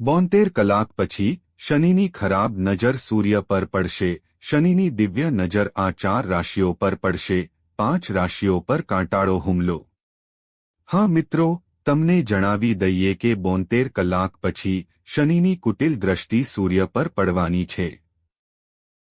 72 કલાક પછી શનિની ખરાબ નજર સૂર્ય પર પડશે। શનિની દિવ્ય નજર આ 4 રાશિઓ પર પડશે। 5 રાશિઓ પર કાંટાળો હુમલો। હા મિત્રો, તમને જણાવી દઈએ કે 72 કલાક પછી શનિની કુટિલ દ્રષ્ટિ સૂર્ય પર પડવાની છે,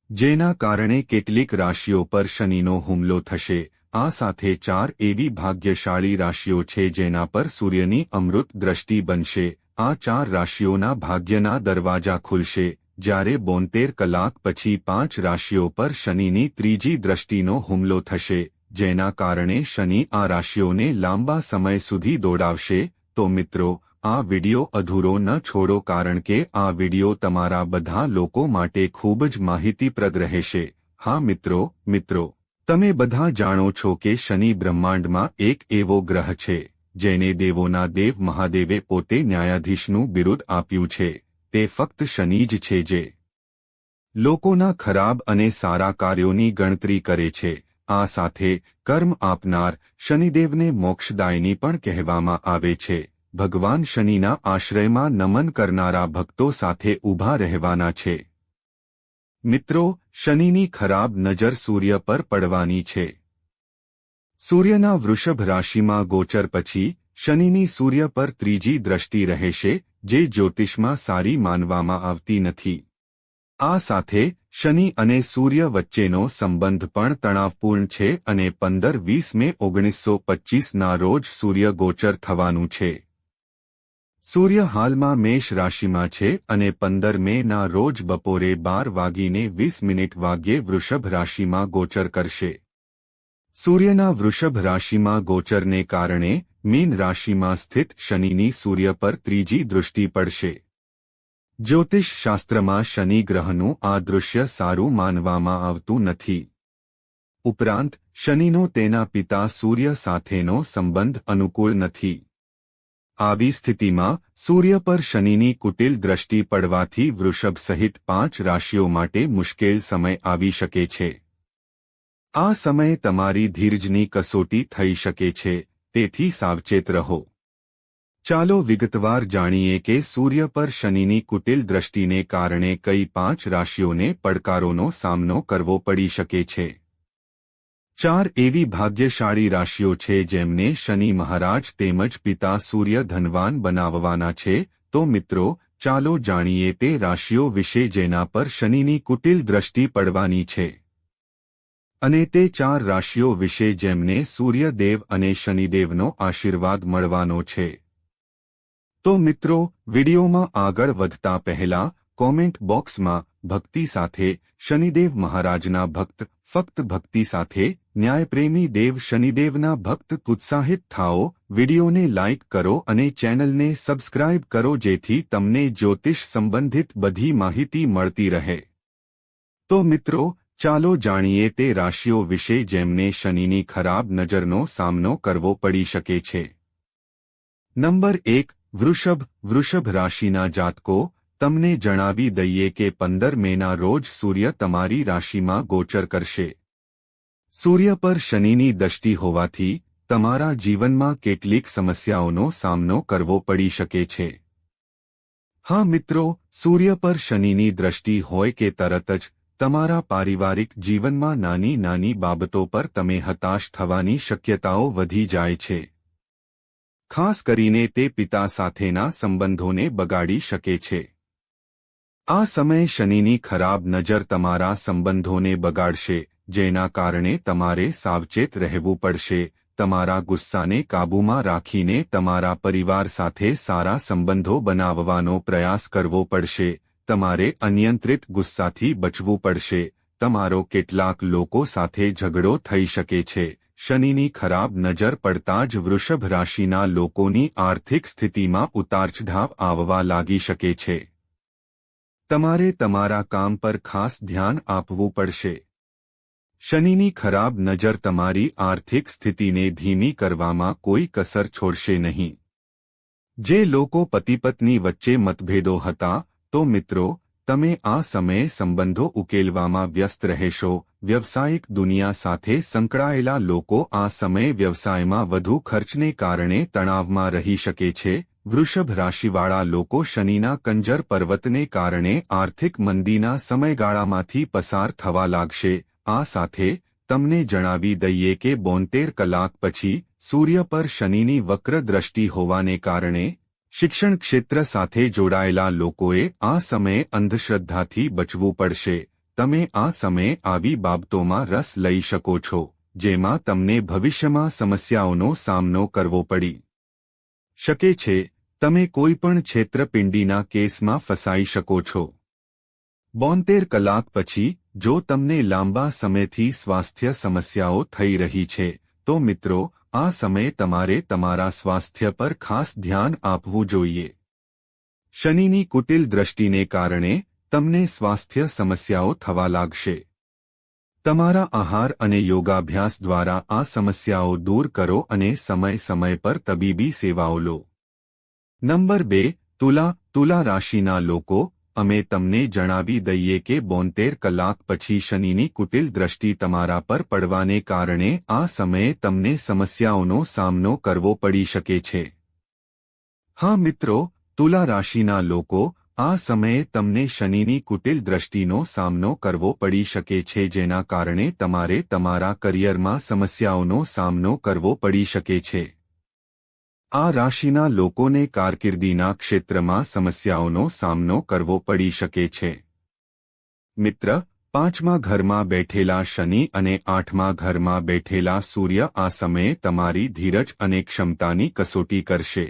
જેના કારણે કેટલીક રાશિઓ પર શનિનો હુમલો થશે। આ સાથે 4 એવી ભાગ્યશાળી રાશિઓ છે જેના પર સૂર્યની અમૃત દ્રષ્ટિ બનશે। આ 4 રાશિઓના ભાગ્યના દરવાજા ખુલશે, જ્યારે 72 કલાક પછી 5 રાશિઓ પર શનિની ત્રીજી દ્રષ્ટિનો હુમલો થશે, જેના કારણે શનિ આ રાશિઓને લાંબા સમય સુધી દોડાવશે। તો મિત્રો, આ વિડિયો અધૂરો ન છોડો, કારણ કે આ વિડિયો તમારા બધા લોકો માટે ખૂબ જ માહિતીપ્રદ રહેશે। હા મિત્રો, તમે બધા જાણો છો કે શનિ બ્રહ્માંડમાં એક એવો ગ્રહ છે જેને દેવોના દેવ મહાદેવે પોતે ન્યાયાધીશનું બિરુદ આપ્યું છે। તે ફક્ત શનિ જ છે જે લોકોના ખરાબ અને સારા કાર્યોની ગણતરી કરે છે। આ સાથે કર્મ આપનાર શનિદેવને મોક્ષદાયિની પણ કહેવામાં આવે છે। ભગવાન શનિના આશ્રયમાં નમન કરનારા ભક્તો સાથે ઊભા રહેવાના છે। મિત્રો, શનિની ખરાબ નજર સૂર્ય પર પડવાની છે। સૂર્યના વૃષભ રાશિમાં ગોચર પછી શનિની સૂર્ય પર ત્રીજી દ્રષ્ટિ રહેશે, જે જ્યોતિષમાં સારી માનવામાં આવતી નથી। આ સાથે શનિ અને સૂર્ય વચ્ચેનો સંબંધ પણ તણાવપૂર્ણ છે અને 15-20 મે 1925ના રોજ સૂર્ય ગોચર થવાનું છે। સૂર્ય હાલમાં મેષ રાશિમાં છે અને 15 મેના રોજ બપોરે 12:20 વૃષભ રાશિમાં ગોચર કરશે। સૂર્યના વૃષભ રાશિમાં ગોચરને કારણે મીન રાશિમાં સ્થિત શનિની સૂર્ય પર ત્રીજી દૃષ્ટિ પડશે। જ્યોતિષ શાસ્ત્રમાં શનિ ગ્રહનું આ દૃશ્ય સારું માનવામાં આવતું નથી। ઉપરાંત શનિનો તેના પિતા સૂર્ય સાથેનો સંબંધ અનુકૂળ નથી। આવી સ્થિતિમાં સૂર્ય પર શનિની કુટિલ દ્રષ્ટિ પડવાથી વૃષભ સહિત 5 રાશિઓ માટે મુશ્કેલ સમય આવી શકે છે। આ સમયે તમારી ધીરજની કસોટી થઈ શકે છે, તેથી સાવચેત રહો। ચાલો વિગતવાર જાણીએ કે સૂર્ય પર શનિની કુટિલ દ્રષ્ટિને કારણે કઈ 5 રાશિઓને પડકારોનો સામનો કરવો પડી શકે છે। 4 એવી ભાગ્યશાળી રાશિઓ છે જેમને શનિ મહારાજ તેમજ પિતા સૂર્ય ધનવાન બનાવવાના છે। તો મિત્રો, ચાલો જાણીએ તે રાશિઓ વિશે જેના પર શનિની કુટિલ દ્રષ્ટિ પડવાની છે, અને તે 4 રાશિઓ વિશે જેમને સૂર્યદેવ અને શનિદેવનો આશીર્વાદ મળવાનો છે। તો મિત્રો, વિડીયોમાં આગળ વધતા પહેલા કોમેન્ટ બોક્સમાં ભક્તિ સાથે શનિદેવ મહારાજના ભક્ત, ફક્ત ભક્તિ સાથે ન્યાયપ્રેમી દેવ શનિદેવના ભક્ત ઉત્સાહિત થાઓ। વિડીયોને લાઇક કરો અને ચેનલને સબસ્ક્રાઇબ કરો જેથી તમને જ્યોતિષ સંબંધિત બધી માહિતી મળતી રહે। તો મિત્રો, ચાલો જાણીએ તે રાશિઓ વિશે જેમને શનિની ખરાબ નજરનો સામનો કરવો પડી શકે છે। નંબર 1, વૃષભ રાશિના જાતકો, તમને જણાવી દઈએ કે 15 મેના રોજ સૂર્ય તમારી રાશિમાં ગોચર કરશે। સૂર્ય પર શનિની દૃષ્ટિ હોવાથી તમારા જીવનમાં કેટલીક સમસ્યાઓનો સામનો કરવો પડી શકે છે। હા મિત્રો, સૂર્ય પર શનિની દૃષ્ટિ હોય કે તરત જ તમારા પારિવારિક જીવનમાં નાની નાની બાબતો પર તમે હતાશ થવાની શક્યતાઓ વધી જાય છે। ખાસ કરીને તે પિતા સાથેના સંબંધોને બગાડી શકે છે। આ સમયે શનિની ખરાબ નજર તમારા સંબંધોને બગાડશે, જેના કારણે તમારે સાવચેત રહેવું પડશે। તમારા ગુસ્સાને કાબૂમાં રાખીને તમારા પરિવાર સાથે સારા સંબંધો બનાવવાનો પ્રયાસ કરવો પડશે। તમારે અનિયંત્રિત ગુસ્સાથી બચવું પડશે। તમારો કેટલાક લોકો સાથે ઝઘડો થઈ શકે છે। શનિની ખરાબ નજર પડતા જ વૃષભ રાશિના લોકોની આર્થિક સ્થિતિમાં ઉતારચઢાવ આવવા લાગી શકે છે। તમારે તમારા કામ પર ખાસ ધ્યાન આપવું પડશે। શનિની ખરાબ નજર તમારી આર્થિક સ્થિતિને ધીમી કરવામાં કોઈ કસર છોડશે નહીં। જે લોકો પતિ-પત્ની વચ્ચે મતભેદો હતા, તો મિત્રો, તમે આ સમયે સંબંધો ઉકેલવામાં વ્યસ્ત રહેશો। વ્યવસાયિક દુનિયા સાથે સંકળાયેલા લોકો આ સમયે વ્યવસાયમાં વધુ ખર્ચને કારણે તણાવમાં રહી શકે છે। વૃષભ રાશિવાળા લોકો શનિના કંજર પર્વતને કારણે આર્થિક મંદીના સમયગાળામાંથી પસાર થવા લાગશે. આ સાથે તમને જણાવી દઈએ કે 72 કલાક પછી સૂર્ય પર શનિની વક્ર દ્રષ્ટિ હોવાને કારણે શિક્ષણ ક્ષેત્ર સાથે જોડાયેલા લોકોએ આ સમયે અંધશ્રદ્ધાથી બચવું પડશે. તમે આ સમયે આવી બાબતોમાં રસ લઈ શકો છો જેમાં તમને ભવિષ્યમાં સમસ્યાઓનો સામનો કરવો પડી શકે છે. તમે કોઈપણ છેતરપિંડીના કેસમાં ફસાઈ શકો છો. 72 કલાક પછી જો તમને લાંબા સમયથી સ્વાસ્થ્ય સમસ્યાઓ થઈ રહી છે તો મિત્રો આ સમયે તમારે તમારા સ્વાસ્થ્ય પર ખાસ ધ્યાન આપવું જોઈએ. શનિની કુટિલ દ્રષ્ટિને કારણે તમને સ્વાસ્થ્ય સમસ્યાઓ થવા લાગશે. તમારા આહાર અને યોગાભ્યાસ દ્વારા આ સમસ્યાઓ દૂર કરો અને સમય પર તબીબી સેવાઓ લો. નંબર 2 તુલા રાશિના લોકો અમે તમને જણાવી દઈએ કે 72 કલાક પછી શનિની કુટિલ દ્રષ્ટિ તમારા પર પડવાને કારણે આ સમયે તમને સમસ્યાઓનો સામનો કરવો પડી શકે છે. હા મિત્રો, તુલા રાશિના લોકો આ સમયે તમને શનિની કુટિલ દ્રષ્ટિનો સામનો કરવો પડી શકે છે જેના કારણે તમારે તમારા કરિયરમાં સમસ્યાઓનો સામનો કરવો પડી શકે છે. આ રાશિના લોકોને કારકિર્દીના ક્ષેત્રમાં સમસ્યાઓનો સામનો કરવો પડી શકે છે. મિત્ર, 5મા ઘરમાં બેઠેલા શનિ અને 8મા ઘરમાં બેઠેલા સૂર્ય આ સમયે તમારી ધીરજ અને ક્ષમતાની કસોટી કરશે.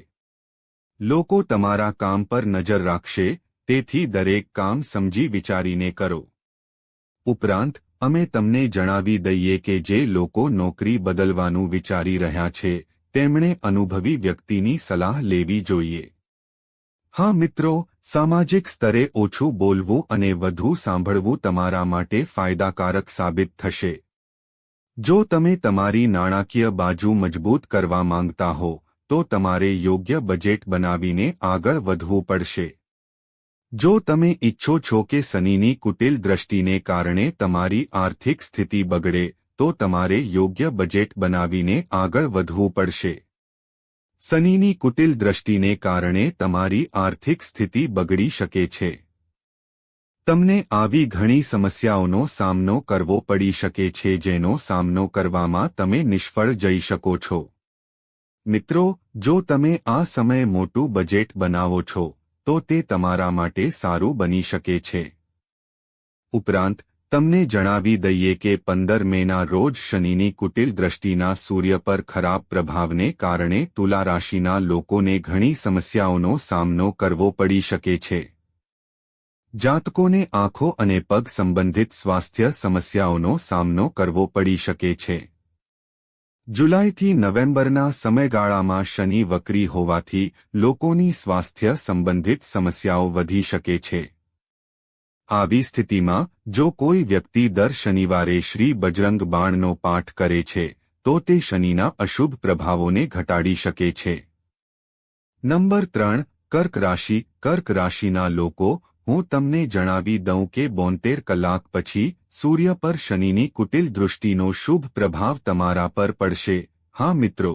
લોકો તમારા કામ પર નજર રાખશે, તેથી દરેક કામ સમજી વિચારીને કરો. ઉપરાંત અમે તમને જણાવી દઈએ કે જે લોકો નોકરી બદલવાનું વિચારી રહ્યા છે તેમણે અનુભવી વ્યક્તિની સલાહ લેવી જોઈએ. હા મિત્રો, સામાજિક સ્તરે ઓછું બોલવું અને વધુ સાંભળવું તમારા માટે ફાયદાકારક સાબિત થશે. જો તમે તમારી નાણાકીય બાજુ મજબૂત કરવા માંગતા હો તો તમારે યોગ્ય બજેટ બનાવીને આગળ વધવું પડશે. જો તમે ઈચ્છો છો કે શનિની કુટિલ દ્રષ્ટિને કારણે તમારી આર્થિક સ્થિતિ બગડે તો તમારે યોગ્ય બજેટ બનાવીને આગળ વધવું પડશે. શનિની કુટિલ દ્રષ્ટિને કારણે તમારી આર્થિક સ્થિતિ બગડી શકે છે. તમને આવી ઘણી સમસ્યાઓનો સામનો કરવો પડી શકે છે જેનો સામનો કરવામાં તમે નિષ્ફળ જઈ શકો છો. મિત્રો, જો તમે આ સમયે મોટું બજેટ બનાવો છો તો તે તમારા માટે સારું બની શકે છે. ઉપરાંત તમને જણાવી દઈએ કે 15 મેના રોજ શનિની કુટિલ દ્રષ્ટિના સૂર્ય પર ખરાબ પ્રભાવને કારણે તુલા રાશિના લોકોને ઘણી સમસ્યાઓનો સામનો કરવો પડી શકે છે. જાતકોને આંખો અને પગ સંબંધિત સ્વાસ્થ્ય સમસ્યાઓનો સામનો કરવો પડી શકે છે. જુલાઈથી નવેમ્બરના સમયગાળામાં શનિ વક્રી હોવાથી લોકોની સ્વાસ્થ્ય સંબંધિત સમસ્યાઓ વધી શકે છે. આવી સ્થિતિમાં જો કોઈ વ્યક્તિ દર શનિવારે શ્રી બજરંગ બાણનો પાઠ કરે છે તો તે શનિના અશુભ પ્રભાવોને ઘટાડી શકે છે. નંબર 3 કર્ક રાશિના લોકો હું તમને જણાવી દઉં કે 72 કલાક પછી સૂર્ય પર શનિની કુટિલ દૃષ્ટિનો શુભ પ્રભાવ તમારા પર પડશે. હા મિત્રો,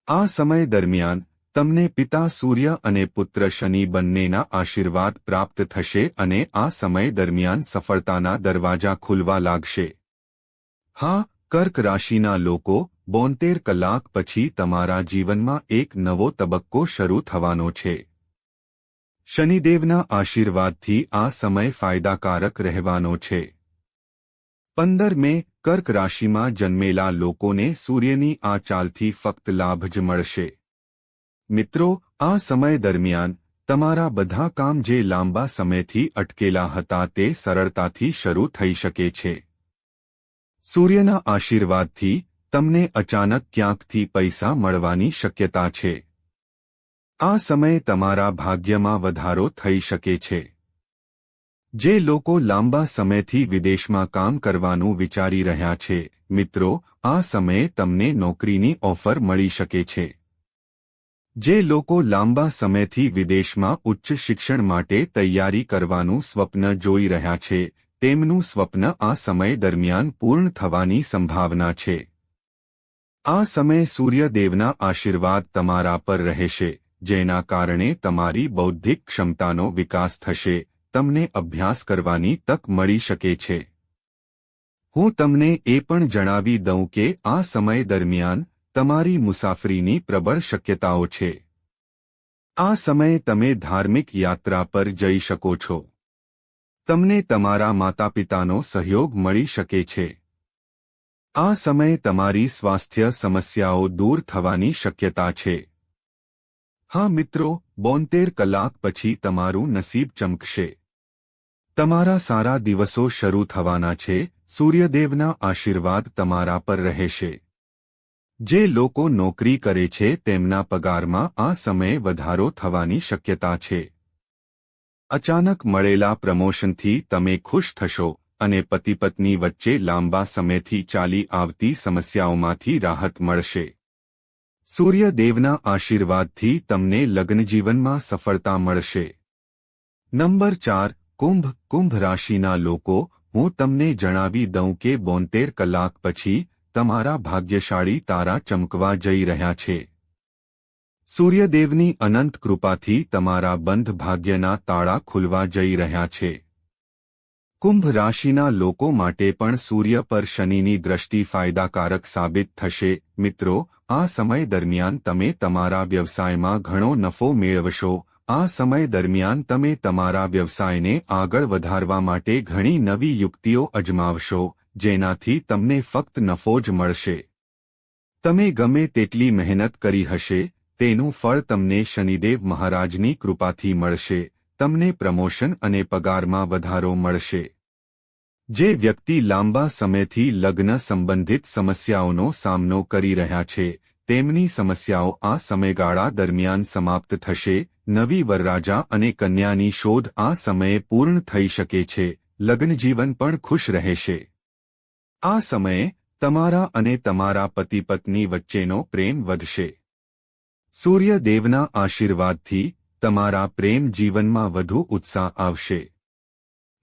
આ સમય દરમિયાન તમને પિતા સૂર્ય અને પુત્ર શનિ બંનેના આશીર્વાદ પ્રાપ્ત થશે અને આ સમય દરમિયાન સફળતાના દરવાજા ખુલવા લાગશે. હા, કર્ક રાશિના લોકો 72 કલાક પછી તમારા જીવનમાં એક નવો તબક્કો શરૂ થવાનો છે. શનિદેવના આશીર્વાદથી આ સમય ફાયદાકારક રહેવાનો છે. 15 મે કર્ક રાશિમાં જન્મેલા લોકોને સૂર્યની આ ચાલથી ફક્ત લાભ જ મળશે. મિત્રો, આ સમય દરમિયાન તમારા બધા કામ જે લાંબા સમયથી અટકેલા હતા તે સરળતાથી શરૂ થઈ શકે છે. સૂર્યના આશીર્વાદથી તમને અચાનક ક્યાંકથી પૈસા મળવાની શક્યતા છે. આ સમયે તમારા ભાગ્યમાં વધારો થઈ શકે છે. જે લોકો લાંબા સમયથી વિદેશમાં કામ કરવાનું વિચારી રહ્યા છે, મિત્રો, આ સમયે તમને નોકરીની ઓફર મળી શકે છે. જે લોકો લાંબા સમયથી વિદેશમાં ઉચ્ચ શિક્ષણ માટે તૈયારી કરવાનું સ્વપ્ન જોઈ રહ્યા છે, તેમનું સ્વપ્ન આ સમય દરમિયાન પૂર્ણ થવાની સંભાવના છે. આ સમયે સૂર્યદેવના આશીર્વાદ તમારા પર રહેશે, જેના કારણે તમારી બૌદ્ધિક ક્ષમતાનો વિકાસ થશે, તમને અભ્યાસ કરવાની તક મળી શકે છે. હું તમને એ પણ જણાવી દઉં કે આ સમય દરમિયાન તમારી મુસાફરીની પ્રબળ શક્યતાઓ છે. આ સમયે તમે ધાર્મિક યાત્રા પર જઈ શકો છો. તમને તમારા માતાપિતાનો સહયોગ મળી શકે છે. આ સમયે તમારી સ્વાસ્થ્ય સમસ્યાઓ દૂર થવાની શક્યતા છે. હા મિત્રો, 72 કલાક પછી તમારું નસીબ ચમકશે. તમારા સારા દિવસો શરૂ થવાના છે. સૂર્યદેવના આશીર્વાદ તમારા પર રહેશે. જે લોકો નોકરી કરે છે તેમના પગારમાં આ સમયે વધારો થવાની શક્યતા છે. અચાનક મળેલા પ્રમોશનથી તમે ખુશ થશો અને પતિ-પત્ની વચ્ચે લાંબા સમયથી ચાલી આવતી સમસ્યાઓમાંથી રાહત મળશે. સૂર્યદેવના આશીર્વાદથી તમને લગ્નજીવનમાં સફળતા મળશે. નંબર 4. કુંભ રાશિના લોકો, હું તમને જણાવી દઉં કે 72 કલાક પછી તમારા ભાગ્યશાળી તારા ચમકવા જઈ રહ્યા છે. સૂર્યદેવની અનંત કૃપાથી તમારા બંધ ભાગ્યના તાળા ખુલવા જઈ રહ્યા છે. કુંભ રાશિના લોકો માટે પણ સૂર્ય પર શનિની દ્રષ્ટિ ફાયદાકારક સાબિત થશે. મિત્રો, આ સમય દરમિયાન તમે તમારા વ્યવસાયમાં ઘણો નફો મેળવશો. આ સમય દરમિયાન તમે તમારા વ્યવસાયને આગળ વધારવા માટે ઘણી નવી યુક્તિઓ અજમાવશો, જેનાથી તમને ફક્ત નફો જ મળશે. તમે ગમે તેટલી મહેનત કરી હશે, તેનું ફળ તમને શનિદેવ મહારાજની કૃપાથી મળશે. તમને પ્રમોશન અને પગારમાં વધારો મળશે. જે વ્યક્તિ લાંબા સમયથી લગ્ન સંબંધિત સમસ્યાઓનો સામનો કરી રહ્યા છે, તેમની સમસ્યાઓ આ સમયગાળા દરમિયાન સમાપ્ત થશે. નવી વરરાજા અને કન્યાની શોધ આ સમયે પૂર્ણ થઈ શકે છે. લગ્નજીવન પણ ખુશ રહેશે. આ સમયે તમારા અને તમારા પતિ-પત્ની વચ્ચેનો પ્રેમ વધશે. સૂર્યદેવના આશીર્વાદથી તમારા પ્રેમ જીવનમાં વધુ ઉત્સાહ આવશે.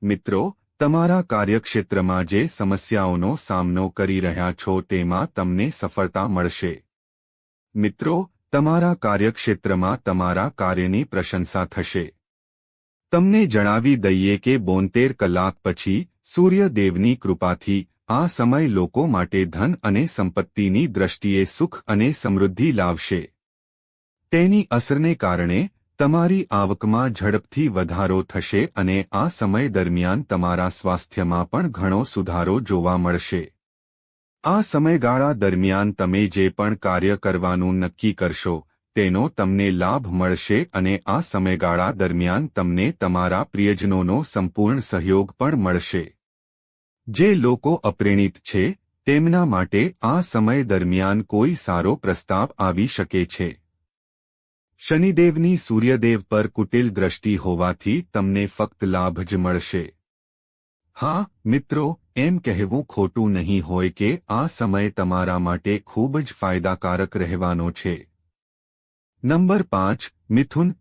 મિત્રો, તમારા કાર્યક્ષેત્રમાં જે સમસ્યાઓનો સામનો કરી રહ્યા છો તેમાં તમને સફળતા મળશે. મિત્રો, તમારા કાર્યક્ષેત્રમાં તમારા કાર્યની પ્રશંસા થશે. તમને જણાવી દઈએ કે 72 કલાક પછી સૂર્યદેવની કૃપાથી આ સમય લોકો માટે ધન અને સંપત્તિની દ્રષ્ટિએ સુખ અને સમૃદ્ધિ લાવશે. તેની અસરને કારણે તમારી આવકમાં ઝડપથી વધારો થશે અને આ સમય દરમિયાન તમારા સ્વાસ્થ્યમાં પણ ઘણો સુધારો જોવા મળશે. આ સમયગાળા દરમિયાન તમે જે પણ કાર્ય કરવાનું નક્કી કરશો, તેનો તમને લાભ મળશે અને આ સમયગાળા દરમિયાન તમને તમારા પ્રિયજનોનો સંપૂર્ણ સહયોગ પણ મળશે. જે લોકો અપ્રેરિત છે, તેમના માટે આ સમય દરમિયાન કોઈ સારો પ્રસ્તાવ આવી શકે છે. શનિદેવની સૂર્યદેવ પર કુટિલ દ્રષ્ટિ હોવાથી તમને ફક્ત લાભ જ મળશે. હા મિત્રો, એમ કહેવું ખોટું નહીં હોય કે આ સમય તમારા માટે ખૂબ જ ફાયદાકારક રહેવાનો છે. નંબર 5.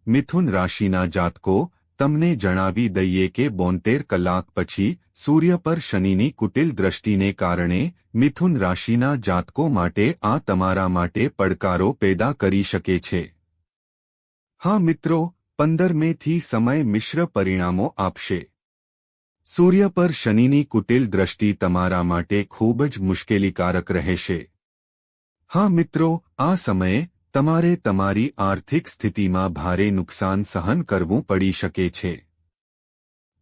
મિથુન રાશિના જાતકો, તમને જણાવી દઈએ કે 72 કલાક પછી સૂર્ય પર શનિની કુટિલ દ્રષ્ટિને કારણે મિથુન રાશિના જાતકો માટે આ તમારા માટે પડકારો પેદા કરી શકે છે. હા મિત્રો, 15 મેથી સમય મિશ્ર પરિણામો આપશે. સૂર્ય પર શનિની કુટિલ દ્રષ્ટિ તમારા માટે ખૂબ જ મુશ્કેલીકારક રહેશે. હા મિત્રો, આ સમયે તમારે તમારી આર્થિક સ્થિતિમાં ભારે નુકસાન સહન કરવું પડી શકે છે.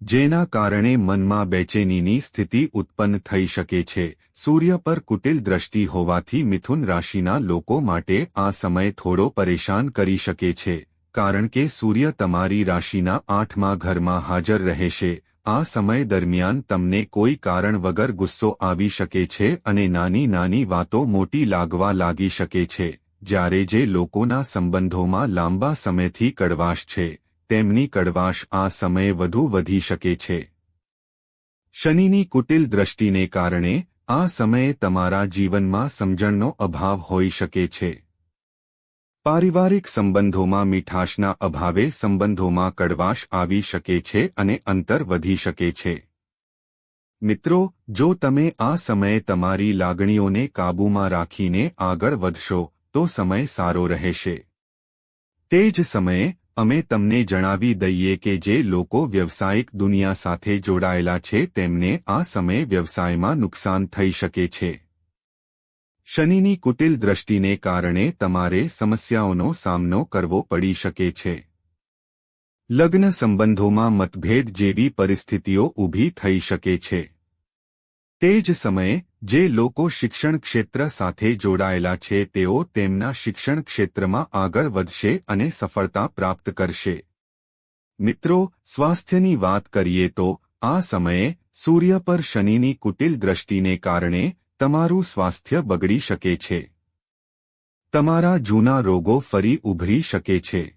જેના કારણે મનમાં બેચેનીની સ્થિતિ ઉત્પન્ન થઈ શકે છે. સૂર્ય પર કુટિલ દ્રષ્ટિ હોવાથી મિથુન રાશિના લોકો માટે આ સમય થોડો પરેશાન કરી શકે છે, કારણ કે સૂર્ય તમારી રાશિના 8મા ઘરમાં હાજર રહેશે. આ સમય દરમિયાન તમને કોઈ કારણ વગર ગુસ્સો આવી શકે છે અને નાની નાની વાતો મોટી લાગવા લાગી શકે છે. જ્યારે જે લોકોના સંબંધોમાં લાંબા સમયથી કડવાશ છે, તેમની કડવાશ આ સમયે વધુ વધી શકે છે. શનિની કુટિલ દ્રષ્ટિને કારણે આ સમયે તમારા જીવનમાં સમજણનો અભાવ હોઈ શકે છે. પારિવારિક સંબંધોમાં મીઠાશના અભાવે સંબંધોમાં કડવાશ આવી શકે છે અને અંતર વધી શકે છે. મિત્રો, જો તમે આ સમયે તમારી લાગણીઓને કાબૂમાં રાખીને આગળ વધશો, તો સમય સારો રહેશે. તે જ સમયે અમે તમને જણાવી દઈએ કે જે લોકો વ્યવસાયિક દુનિયા સાથે જોડાયેલા છે તેમને આ સમયે વ્યવસાયમાં નુકસાન થઈ શકે છે. શનિની કુટિલ દ્રષ્ટિને કારણે તમારે સમસ્યાઓનો સામનો કરવો પડી શકે છે. લગ્ન સંબંધોમાં મતભેદ જેવી પરિસ્થિતિઓ ઊભી થઈ શકે છે. તે જ સમયે જે લોકો શિક્ષણ ક્ષેત્ર સાથે જોડાયેલા છે તેઓ તેમના શિક્ષણ ક્ષેત્રમાં આગળ વધશે અને સફળતા પ્રાપ્ત કરશે. મિત્રો, સ્વાસ્થ્યની વાત કરીએ તો આ સમયે સૂર્ય પર શનિની કુટિલ દ્રષ્ટિને કારણે તમારું સ્વાસ્થ્ય બગડી શકે છે. તમારા જૂના રોગો ફરી ઉભરી શકે છે.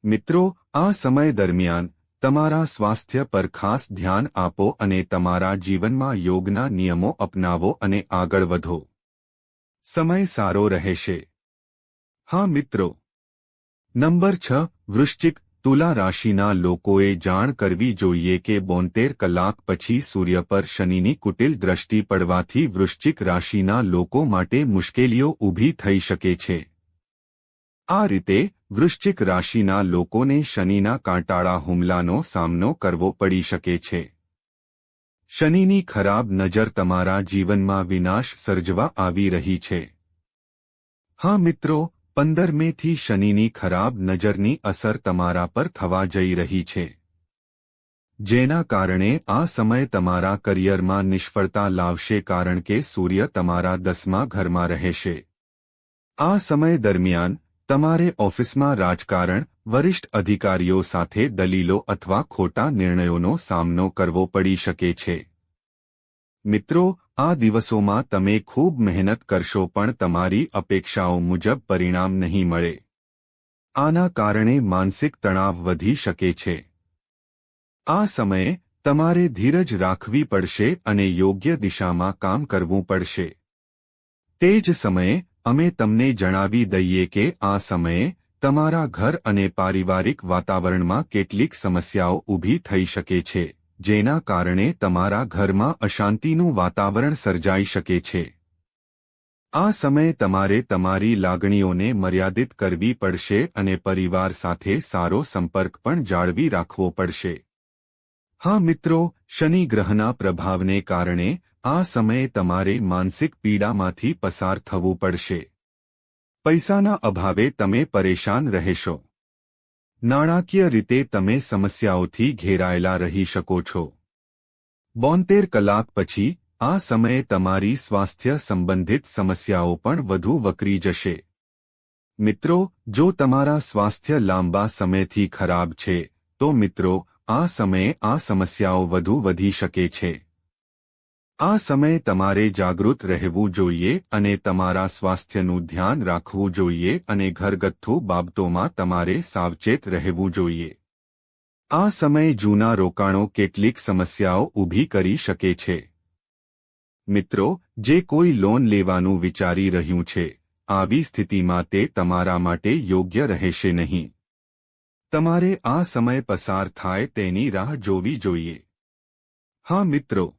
મિત્રો, આ સમય દરમિયાન તમારા સ્વાસ્થ્ય પર ખાસ ધ્યાન આપો અને તમારા જીવનમાં યોગના નિયમો અપનાવો અને આગળ વધો. સમય સારો રહેશે. હા મિત્રો. નંબર 6. વૃશ્ચિક તુલા રાશિના લોકોએ જાણ કરવી જોઈએ કે 72 કલાક પછી સૂર્ય પર શનિની કુટિલ દ્રષ્ટિ પડવાથી વૃશ્ચિક રાશિના લોકો માટે મુશ્કેલીઓ ઊભી થઈ શકે છે. આ રીતે વૃશ્ચિક રાશિના લોકોને શનિના કાંટાળા હુમલાનો સામનો કરવો પડી શકે છે. શનિની ખરાબ નજર તમારા જીવનમાં વિનાશ સર્જવા આવી રહી છે. હા મિત્રો, 15 મેથી શનિની ખરાબ નજરની અસર તમારા પર થવા જઈ રહી છે. જેના કારણે આ સમય તમારા કરિયરમાં નિષ્ફળતા લાવશે કારણ કે સૂર્ય તમારા 10મા ઘરમાં રહેશે. આ સમય દરમિયાન તમારે ઓફિસમાં રાજકારણ, વરિષ્ઠ અધિકારીઓ સાથે દલીલો અથવા ખોટા નિર્ણયોનો સામનો કરવો પડી શકે છે. મિત્રો, આ દિવસોમાં તમે ખૂબ મહેનત કરશો પણ તમારી અપેક્ષાઓ મુજબ પરિણામ નહીં મળે. આના કારણે માનસિક તણાવ વધી શકે છે. આ સમયે તમારે ધીરજ રાખવી પડશે અને યોગ્ય દિશામાં કામ કરવું પડશે. તે જ સમયે અમે તમને જણાવી દઈએ કે આ સમયે તમારા ઘર અને પારિવારિક વાતાવરણમાં કેટલીક સમસ્યાઓ ઊભી થઈ શકે છે, જેના કારણે તમારા ઘરમાં અશાંતિનું વાતાવરણ સર્જાઈ શકે છે. આ સમયે તમારે તમારી લાગણીઓને મર્યાદિત કરવી પડશે અને પરિવાર સાથે સારો સંપર્ક પણ જાળવી રાખવો પડશે. હા મિત્રો, શનિ ગ્રહના પ્રભાવને કારણે આ સમયે તમારે માનસિક પીડામાંથી પસાર થવું પડશે. પૈસાના અભાવે તમે પરેશાન રહેશો. નાણાકીય રીતે તમે સમસ્યાઓથી ઘેરાયેલા રહી શકો છો. 72 કલાક પછી આ સમયે તમારી સ્વાસ્થ્ય સંબંધિત સમસ્યાઓ પણ વધુ વકરી જશે. મિત્રો, જો તમારા સ્વાસ્થ્ય લાંબા સમયથી ખરાબ છે, તો મિત્રો, આ સમયે આ સમસ્યાઓ વધુ વધી શકે છે. આ સમયે તમારે જાગૃત રહેવું જોઈએ અને તમારા સ્વાસ્થ્યનું ધ્યાન રાખવું જોઈએ અને ઘરગથ્થુ બાબતોમાં તમારે સાવચેત રહેવું જોઈએ. આ સમયે જૂના રોકાણો કેટલીક સમસ્યાઓ ઊભી કરી શકે છે. મિત્રો, જે કોઈ લોન લેવાનું વિચારી રહ્યું છે, આવી સ્થિતિમાં તે તમારા માટે યોગ્ય રહેશે નહીં. તમારે આ સમય પસાર થાય તેની રાહ જોવી જોઈએ. હા મિત્રો.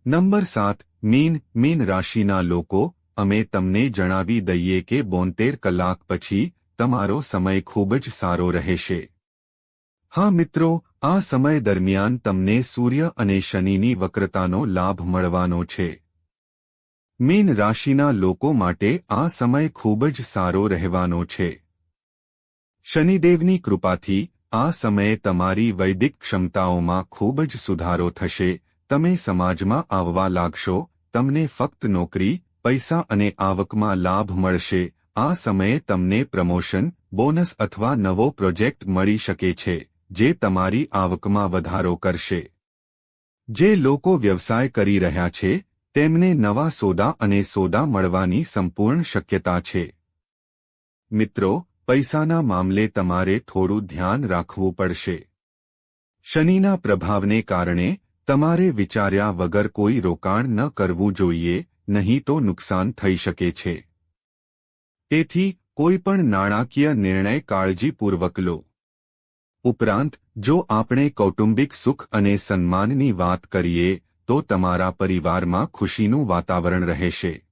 નંબર 7. મીન રાશિના લોકો, અમે તમને જણાવી દઈએ કે 72 કલાક પછી તમારો સમય ખૂબ જ સારો રહેશે. હા મિત્રો, આ સમય દરમિયાન તમને સૂર્ય અને શનિની વક્રતાનો લાભ મળવાનો છે. મીન રાશિના લોકો માટે આ સમય ખૂબ જ સારો રહેવાનો છે. શનિદેવની કૃપાથી આ સમયે તમારી વૈદિક ક્ષમતાઓમાં ખૂબ જ સુધારો થશે. તમે સમાજમાં આવવા લાગશો. તમને ફક્ત નોકરી, પૈસા અને આવકમાં લાભ મળશે. આ સમયે તમને પ્રમોશન, બોનસ અથવા નવો પ્રોજેક્ટ મળી શકે છે, જે તમારી આવકમાં વધારો કરશે. જે લોકો વ્યવસાય કરી રહ્યા છે, તેમને નવા સોદા અને સોદા મળવાની સંપૂર્ણ શક્યતા છે. મિત્રો, પૈસાના મામલે તમારે થોડું ધ્યાન રાખવું પડશે. શનિના પ્રભાવને કારણે તમારે વિચાર્યા વગર કોઈ રોકાણ ન કરવું જોઈએ, નહીં તો નુકસાન થઈ શકે છે. તેથી કોઈ પણ નાણાકીય નિર્ણય કાળજીપૂર્વક લો. ઉપરાંત, જો આપણે કૌટુંબિક સુખ અને સન્માનની વાત કરીએ, તો તમારા પરિવારમાં ખુશીનું વાતાવરણ રહેશે.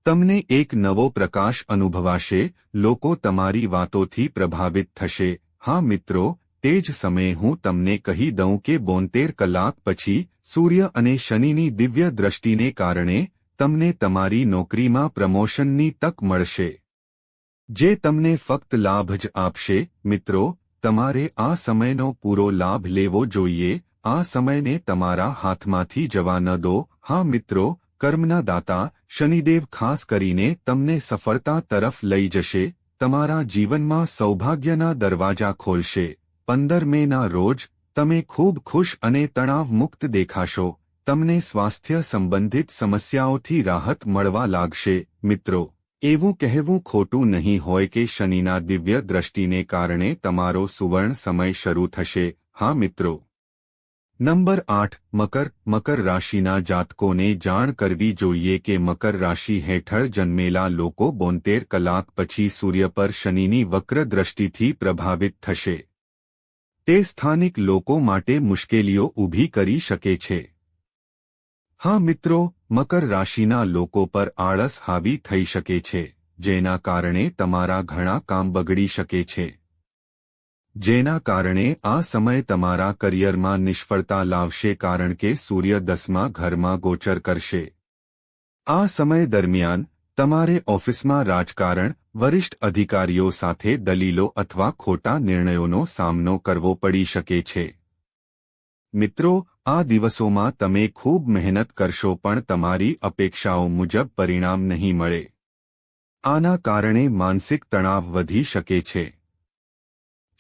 તમને એક નવો પ્રકાશ અનુભવાશે, લોકો તમારી વાતોથી પ્રભાવિત થશે. હા મિત્રો, તે જ સમયે હું તમને કહી દઉં કે 72 કલાક પછી સૂર્ય અને શનિની દિવ્ય દ્રષ્ટિને કારણે તમને તમારી નોકરીમાં પ્રમોશનની તક મળશે, જે તમને ફક્ત લાભ જ આપશે. મિત્રો, તમારે આ સમયનો પૂરો લાભ લેવો જોઈએ. આ સમયને તમારા હાથમાંથી જવા ન દો. હા મિત્રો, કર્મના દાતા શનિદેવ ખાસ કરીને તમને સફળતા તરફ લઈ જશે, તમારા જીવનમાં સૌભાગ્યના દરવાજા ખોલશે. 15 મેના રોજ તમે ખૂબ ખુશ અને તણાવ મુક્ત દેખાશો. તમને સ્વાસ્થ્ય સંબંધિત સમસ્યાઓથી રાહત મળવા લાગશે. મિત્રો, એવું કહેવું ખોટું નહીં હોય કે શનિના દિવ્ય દ્રષ્ટિને કારણે તમારો સુવર્ણ સમય શરૂ થશે. હા મિત્રો. નંબર 8. મકર રાશિના જાતકોને જાણ કરવી જોઈએ કે મકર રાશિ હેઠળ જન્મેલા લોકો 72 કલાક પછી સૂર્ય પર શનિની વક્ર દ્રષ્ટિથી પ્રભાવિત થશે. તે સ્થાનિક લોકો માટે મુશ્કેલીઓ ઊભી કરી શકે છે. હા મિત્રો, મકર રાશિના લોકો પર આળસ હાવી થઈ શકે છે, જેના કારણે તમારા ઘણા કામ બગડી શકે છે. જેના કારણે આ સમય તમારા કરિયરમાં નિષ્ફળતા લાવશે કારણ કે સૂર્ય 10મા ઘરમાં ગોચર કરશે. આ સમય દરમિયાન તમારે ઓફિસમાં રાજકારણ, વરિષ્ઠ અધિકારીઓ સાથે દલીલો અથવા ખોટા નિર્ણયોનો સામનો કરવો પડી શકે છે. મિત્રો, આ દિવસોમાં તમે ખૂબ મહેનત કરશો પણ તમારી અપેક્ષાઓ મુજબ પરિણામ નહીં મળે. આના કારણે માનસિક તણાવ વધી શકે છે.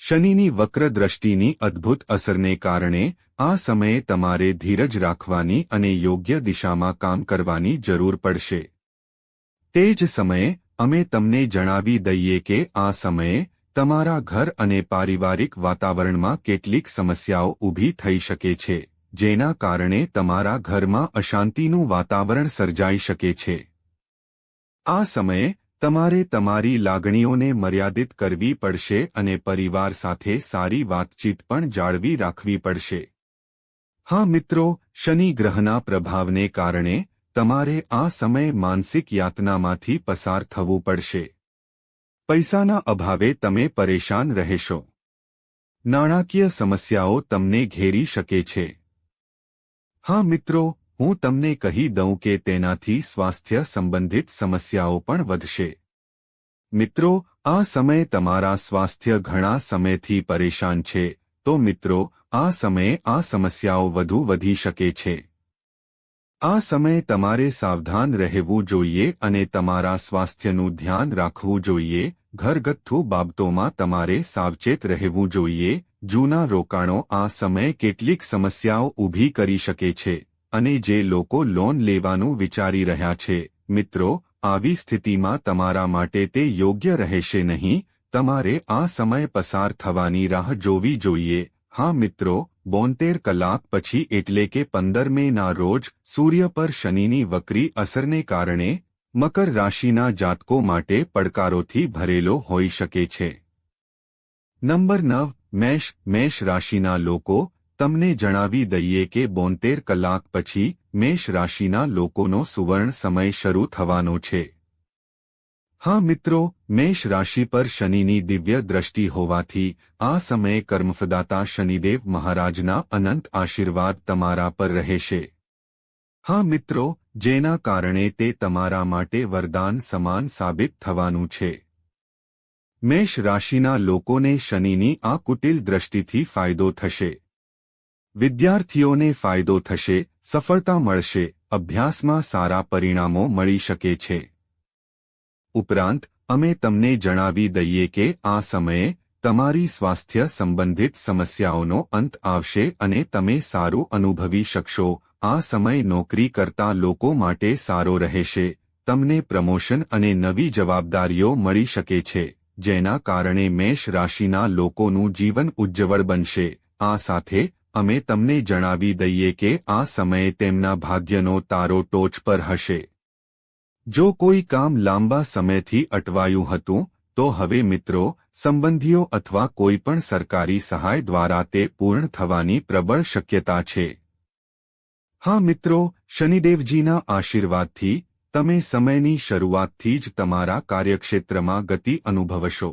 શનિની વક્ર દ્રષ્ટિની અદ્ભુત અસરને કારણે આ સમયે તમારે ધીરજ રાખવાની અને યોગ્ય દિશામાં કામ કરવાની જરૂર પડશે. તે જ સમયે અમે તમને જણાવી દઈએ કે આ સમયે તમારા ઘર અને પારિવારિક વાતાવરણમાં કેટલીક સમસ્યાઓ ઊભી થઈ શકે છે, જેના કારણે તમારા ઘરમાં અશાંતિનું વાતાવરણ સર્જાઈ શકે છે. આ સમયે તમારે તમારી લાગણીઓને મર્યાદિત કરવી પડશે અને પરિવાર સાથે સારી વાતચીત પણ જાળવી રાખવી પડશે. હા મિત્રો, શનિ ગ્રહના પ્રભાવને કારણે તમારે આ સમયે માનસિક યાતનામાંથી પસાર થવું પડશે. પૈસાના અભાવે તમે પરેશાન રહેશો. નાણાકીય સમસ્યાઓ તમને ઘેરી શકે છે. હા મિત્રો, હું તમને કહી દઉં કે તેનાથી સ્વાસ્થ્ય સંબંધિત સમસ્યાઓ પણ વધશે. મિત્રો, આ સમયે તમારા સ્વાસ્થ્ય ઘણા સમયથી પરેશાન છે, તો મિત્રો, આ સમયે આ સમસ્યાઓ વધુ વધી શકે છે. આ સમયે તમારે સાવધાન રહેવું જોઈએ અને તમારા સ્વાસ્થ્યનું ધ્યાન રાખવું જોઈએ. ઘરગથ્થુ બાબતોમાં તમારે સાવચેત રહેવું જોઈએ. જૂના રોકાણો આ સમયે કેટલીક સમસ્યાઓ ઊભી કરી શકે છે અને જે લોકો લોન લેવાનું વિચારી રહ્યા છે, મિત્રો, આવી સ્થિતિમાં તમારા માટે તે યોગ્ય રહેશે નહીં. તમારે આ સમય પસાર થવાની રાહ જોવી જોઈએ. હા મિત્રો, 72 કલાક પછી એટલે કે 15 મેના રોજ સૂર્ય પર શનિની વક્રી અસરને કારણે મકર રાશિના જાતકો માટે પડકારોથી ભરેલો હોઈ શકે છે. નંબર 9. મેષ રાશિના લોકો. તમને જણાવી દઈએ કે 72 કલાક પછી મેષ રાશિના લોકોનો સુવર્ણ સમય શરૂ થવાનો છે. હા મિત્રો, મેષ રાશિ પર શનિની દિવ્ય દ્રષ્ટિ હોવાથી આ સમયે કર્મફદાતા શનિદેવ મહારાજના અનંત આશીર્વાદ તમારા પર રહેશે. હા મિત્રો, જેના કારણે તે તમારા માટે વરદાન સમાન સાબિત થવાનું છે. મેષ રાશિના લોકોને શનિની આ કુટિલ દ્રષ્ટિથી ફાયદો થશે. વિદ્યાર્થીઓને ફાયદો થશે, સફળતા મળશે, અભ્યાસમાં સારા પરિણામો મળી શકે છે. ઉપરાંત અમે તમને જણાવી દઈએ કે આ સમયે તમારી સ્વાસ્થ્ય સંબંધિત સમસ્યાઓનો અંત આવશે અને તમે સારું અનુભવી શકશો. આ સમય નોકરી કરતા લોકો માટે સારો રહેશે. તમને પ્રમોશન અને નવી જવાબદારીઓ મળી શકે છે, જેના કારણે મેષ રાશિના લોકોનું જીવન ઉજ્જવળ બનશે. આ સાથે અમે તમને જણાવી દઈએ કે આ સમયે તેમના ભાગ્યનો તારો ટોચ પર હશે. જો કોઈ કામ લાંબા સમયથી અટવાયું હતું, તો હવે મિત્રો, સંબંધીઓ અથવા કોઈ પણ સરકારી સહાય દ્વારા તે પૂર્ણ થવાની પ્રબળ શક્યતા છે. હા મિત્રો, શનિદેવજીના આશીર્વાદથી તમે સમયની શરૂઆતથી જ તમારા કાર્યક્ષેત્રમાં ગતિ અનુભવશો.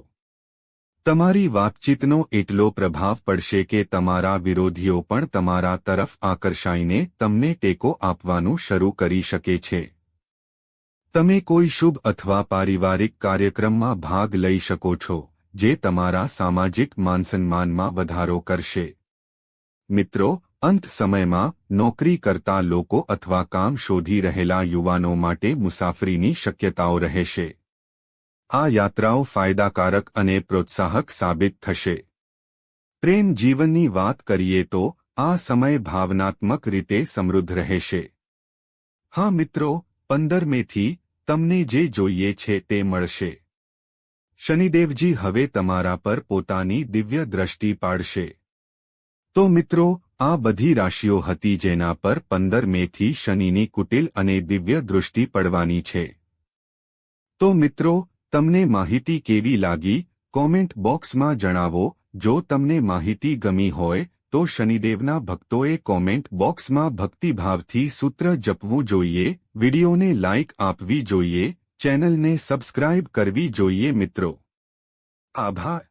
તમારી વાતચીતનો એટલો પ્રભાવ પડશે કે તમારા વિરોધીઓ પણ તમારા તરફ આકર્ષાઈને તમને ટેકો આપવાનું શરૂ કરી શકે છે. તમે કોઈ શુભ અથવા પારિવારિક કાર્યક્રમમાં ભાગ લઈ શકો છો, જે તમારા સામાજિક માનસન્માનમાં વધારો કરશે. મિત્રો, અંત સમયમાં નોકરી કરતા લોકો અથવા કામ શોધી રહેલા યુવાનો માટે મુસાફરીની શક્યતાઓ રહેશે. આ યાત્રાઓ ફાયદાકારક અને પ્રોત્સાહક સાબિત થશે. પ્રેમ જીવનની વાત કરીએ તો આ સમય ભાવનાત્મક રીતે સમૃદ્ધ રહેશે. હા મિત્રો, 15 મેથી તમને જે જોઈએ છે તે મળશે. શનિદેવજી હવે તમારા પર પોતાની દિવ્ય દ્રષ્ટિ પાડશે. તો મિત્રો, આ બધી રાશિઓ હતી જેના પર 15 મેથી શનિની કુટિલ અને દિવ્ય દૃષ્ટિ પડવાની છે. તો મિત્રો, તમને માહિતી કેવી લાગી? કોમેન્ટ બોક્સમાં જણાવો. જો તમને માહિતી ગમી હોય તો શનિદેવના ભક્તોએ કોમેન્ટ બોક્સમાં ભક્તિભાવથી સૂત્ર જપવું જોઈએ, વિડીયોને લાઇક આપવી જોઈએ, ચેનલને સબસ્ક્રાઇબ કરવી જોઈએ મિત્રો. આભાર.